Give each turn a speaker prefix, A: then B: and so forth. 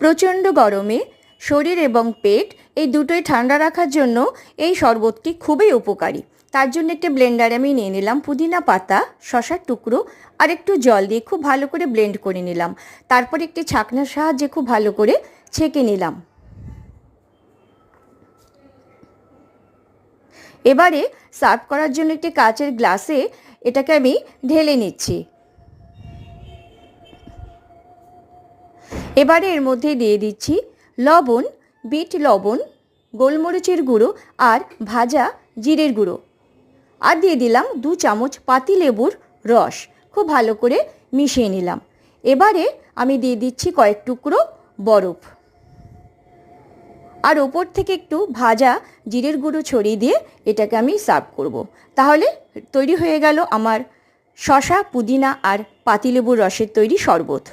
A: প্রচণ্ড গরমে শরীর এবং পেট এই দুটোই ঠান্ডা রাখার জন্য এই শরবতটি খুবই উপকারী। তার জন্য একটা ব্লেন্ডারে আমি নিয়ে নিলাম পুদিনা পাতা, শসার টুকরো আর একটু জল দিয়ে খুব ভালো করে ব্লেন্ড করে নিলাম। তারপর একটি ছাঁকনার সাহায্যে খুব ভালো করে ছেঁকে নিলাম। এবারে সার্ভ করার জন্য একটি কাচের গ্লাসে এটাকে আমি ঢেলে নিচ্ছি। এবারে এর মধ্যে দিয়ে দিচ্ছি লবণ, বিট লবণ, গোলমরিচের গুঁড়ো আর ভাজা জিরের গুঁড়ো, আর দিয়ে দিলাম 2 চামচ পাতিলেবুর রস। খুব ভালো করে মিশিয়ে নিলাম। এবারে আমি দিয়ে দিচ্ছি কয়েক টুকরো বরফ, আর ওপর থেকে একটু ভাজা জিরের গুঁড়ো ছড়িয়ে দিয়ে এটাকে আমি সার্ভ করব। তাহলে তৈরি হয়ে গেল আমার শসা, পুদিনা আর পাতিলেবুর রসের তৈরি শরবত।